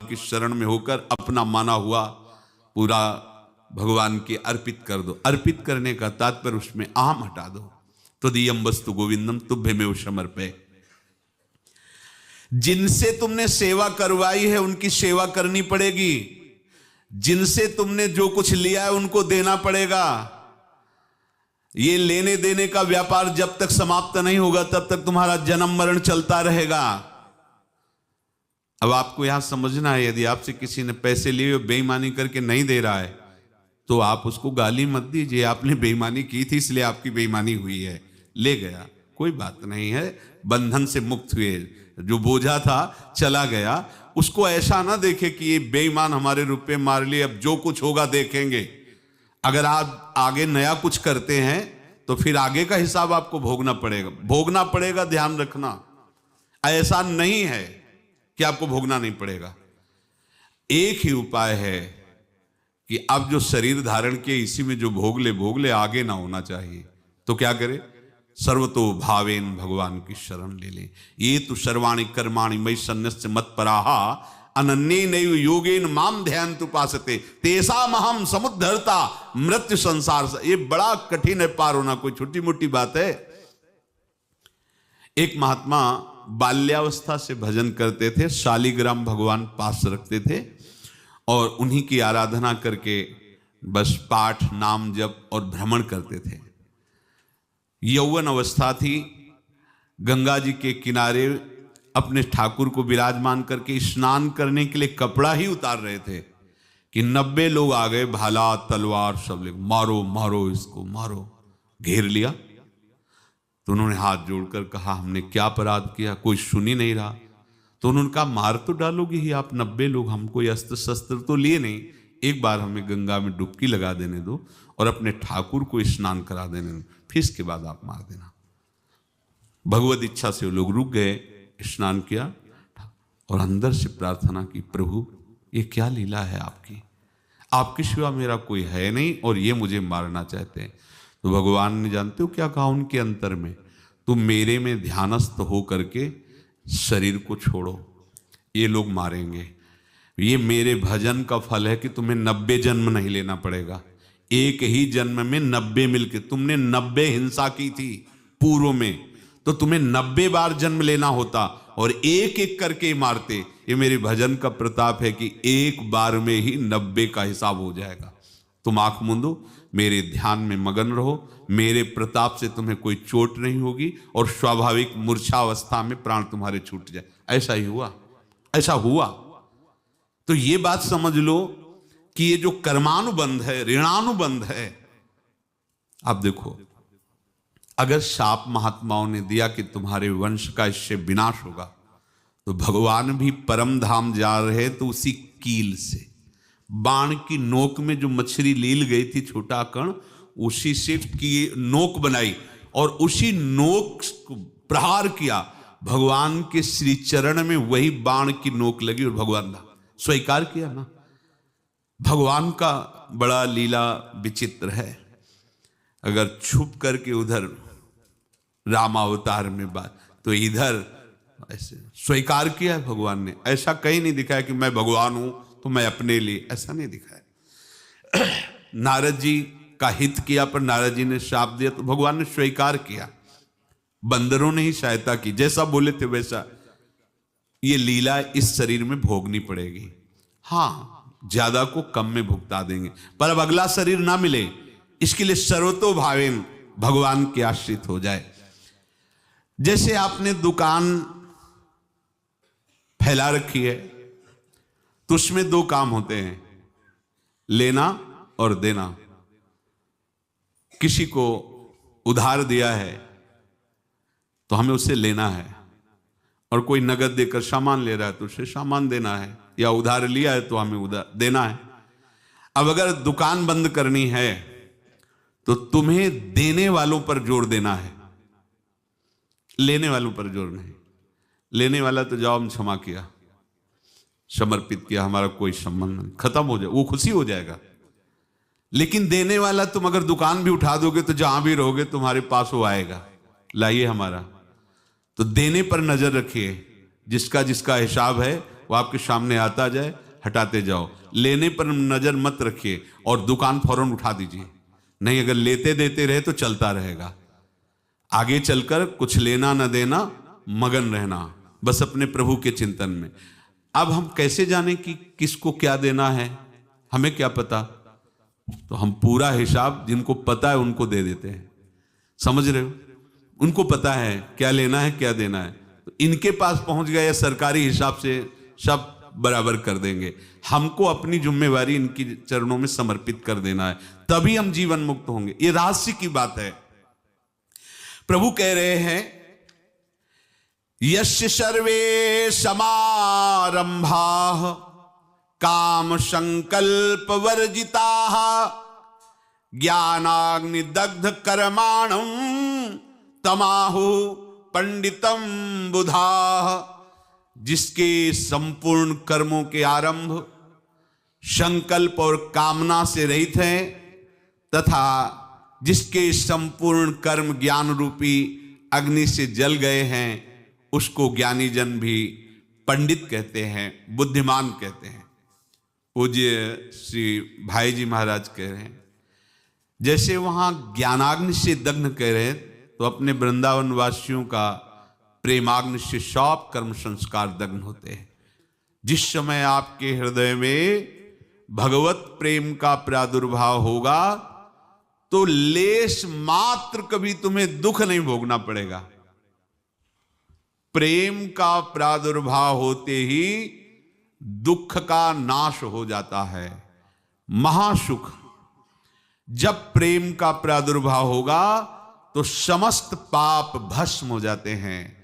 की शरण में होकर अपना माना हुआ पूरा भगवान के अर्पित कर दो। अर्पित करने का तात्पर्य उसमें अहम हटा दो। तो दियम वस्तु गोविंदम तुभ्यमेव समर्पये। जिनसे तुमने सेवा करवाई है उनकी सेवा करनी पड़ेगी, जिनसे तुमने जो कुछ लिया है उनको देना पड़ेगा। ये लेने देने का व्यापार जब तक समाप्त नहीं होगा तब तक तुम्हारा जन्म मरण चलता रहेगा। अब आपको यहां समझना है, यदि आपसे किसी ने पैसे लिए और बेईमानी करके नहीं दे रहा है तो आप उसको गाली मत दीजिए, आपने बेईमानी की थी इसलिए आपकी बेईमानी हुई है, ले गया, कोई बात नहीं है, बंधन से मुक्त हुए, जो बोझा था चला गया। उसको ऐसा ना देखे कि ये बेईमान हमारे रुपए मार लिए, अब जो कुछ होगा देखेंगे। अगर आप आगे नया कुछ करते हैं तो फिर आगे का हिसाब आपको भोगना पड़ेगा, ध्यान रखना। ऐसा नहीं है कि आपको भोगना नहीं पड़ेगा। एक ही उपाय है कि अब जो शरीर धारण किए इसी में जो भोग ले, आगे ना होना चाहिए। तो क्या करे? सर्वतो भावेन भगवान की शरण ले ले। ये तो सर्वाणि कर्माणि मयि सन्न्यस्य मत्पराहा अनन्येनैव योगेन माम ध्यायन्तु उपासते तेषामहं समुद्धर्ता मृत्यु संसार से। ये बड़ा कठिन है पार होना, कोई छोटी मोटी बात है। एक महात्मा बाल्यावस्था से भजन करते थे, शालिग्राम भगवान पास रखते थे और उन्हीं की आराधना करके बस पाठ नाम जप और भ्रमण करते थे। यौवन अवस्था थी, गंगा जी के किनारे अपने ठाकुर को विराजमान करके स्नान करने के लिए कपड़ा ही उतार रहे थे कि 90 लोग आ गए, भाला तलवार सब ले, मारो मारो इसको मारो, घेर लिया। तो उन्होंने हाथ जोड़कर कहा हमने क्या अपराध किया, कोई सुन ही नहीं रहा। तो उन्होंने कहा मार तो डालोगे ही आप 90 लोग, हम कोई अस्त्र शस्त्र तो लिए नहीं, एक बार हमें गंगा में डुबकी लगा देने दो और अपने ठाकुर को स्नान करा देने दो, फिर इसके बाद आप मार देना। भगवत इच्छा से वो लोग रुक गए, स्नान किया और अंदर से प्रार्थना की, प्रभु ये क्या लीला है आपकी, आपके सिवा मेरा कोई है नहीं और ये मुझे मारना चाहते हैं। तो भगवान ने जानते हो क्या कहा उनके अंतर में, तुम मेरे में ध्यानस्थ हो करके शरीर को छोड़ो, ये लोग मारेंगे। ये मेरे भजन का फल है कि तुम्हें 90 जन्म नहीं लेना पड़ेगा, एक ही जन्म में 90 मिलके। तुमने 90 हिंसा की थी पूर्व में, तो तुम्हें 90 बार जन्म लेना होता और एक एक करके मारते। ये मेरे भजन का प्रताप है कि एक बार में ही 90 का हिसाब हो जाएगा। तुम आंख मूंदो, मेरे ध्यान में मगन रहो, मेरे प्रताप से तुम्हें कोई चोट नहीं होगी और स्वाभाविक मूर्छावस्था में प्राण तुम्हारे छूट जाए। ऐसा ही हुआ, ऐसा हुआ। तो ये बात समझ लो कि ये जो कर्मानुबंध है, ऋणानुबंध है। आप देखो, अगर शाप महात्माओं ने दिया कि तुम्हारे वंश का इससे विनाश होगा, तो भगवान भी परम धाम जा रहे तो उसी कील से, बाण की नोक में जो मछली लील गई थी छोटा कण, उसी से की नोक बनाई और उसी नोक को प्रहार किया। भगवान के श्री चरण में वही बाण की नोक लगी और भगवान ने स्वीकार किया ना। भगवान का बड़ा लीला विचित्र है। अगर छुप करके उधर रामावतार में बात, तो इधर ऐसे स्वीकार किया है भगवान ने। ऐसा कहीं नहीं दिखाया कि मैं भगवान हूं तो मैं अपने लिए, ऐसा नहीं दिखाया। नारद जी का हित किया पर नारद जी ने शाप दिया तो भगवान ने स्वीकार किया। बंदरों ने ही सहायता की, जैसा बोले थे वैसा। ये लीला इस शरीर में भोगनी पड़ेगी। हाँ, ज्यादा को कम में भुगता देंगे, पर अब अगला शरीर ना मिले, इसके लिए सर्वतो भावेन भगवान के आश्रित हो जाए। जैसे आपने दुकान फैला रखी है तो उसमें दो काम होते हैं, लेना और देना। किसी को उधार दिया है तो हमें उसे लेना है, और कोई नगद देकर सामान ले रहा है तो उसे सामान देना है, या उधार लिया है तो हमें उधार देना है। अब अगर दुकान बंद करनी है तो तुम्हें देने वालों पर जोर देना है, लेने वालों पर जोर नहीं। लेने वाला तो जाओ हम क्षमा किया, समर्पित किया, हमारा कोई संबंध नहीं, खत्म हो जाए, वो खुशी हो जाएगा। लेकिन देने वाला तुम अगर दुकान भी उठा दोगे तो जहां भी रहोगे तुम्हारे पास वो आएगा, लाइए हमारा। तो देने पर नजर रखिए, जिसका जिसका हिसाब है वो आपके सामने आता जाए, हटाते जाओ। लेने पर नजर मत रखिए और दुकान फौरन उठा दीजिए, नहीं अगर लेते देते रहे तो चलता रहेगा। आगे चलकर कुछ लेना न देना, मगन रहना बस अपने प्रभु के चिंतन में। अब हम कैसे जाने कि किसको क्या देना है, हमें क्या पता? तो हम पूरा हिसाब जिनको पता है उनको दे देते हैं, समझ रहे हो? उनको पता है क्या लेना है क्या देना है, तो इनके पास पहुंच गए, सरकारी हिसाब से सब बराबर कर देंगे। हमको अपनी जिम्मेवारी इनकी चरणों में समर्पित कर देना है, तभी हम जीवन मुक्त होंगे। ये रहस्य की बात है। प्रभु कह रहे हैं यस्य सर्वे समारंभाः काम संकल्प वर्जिताः ज्ञानाग्नि दग्ध कर्माणं तमाहु पंडितम बुधाः। जिसके संपूर्ण कर्मों के आरंभ संकल्प और कामना से रहित हैं तथा जिसके संपूर्ण कर्म ज्ञान रूपी अग्नि से जल गए हैं, उसको ज्ञानी जन भी पंडित कहते हैं, बुद्धिमान कहते हैं। पूज्य श्री भाई जी महाराज कह रहे हैं जैसे वहां ज्ञानाग्नि से दग्ध कह रहे हैं, तो अपने वृंदावन वासियों का प्रेमाग्नि से सब कर्म संस्कार दग्न होते हैं। जिस समय आपके हृदय में भगवत प्रेम का प्रादुर्भाव होगा तो लेश मात्र कभी तुम्हें दुख नहीं भोगना पड़ेगा। प्रेम का प्रादुर्भाव होते ही दुख का नाश हो जाता है, महासुख। जब प्रेम का प्रादुर्भाव होगा तो समस्त पाप भस्म हो जाते हैं।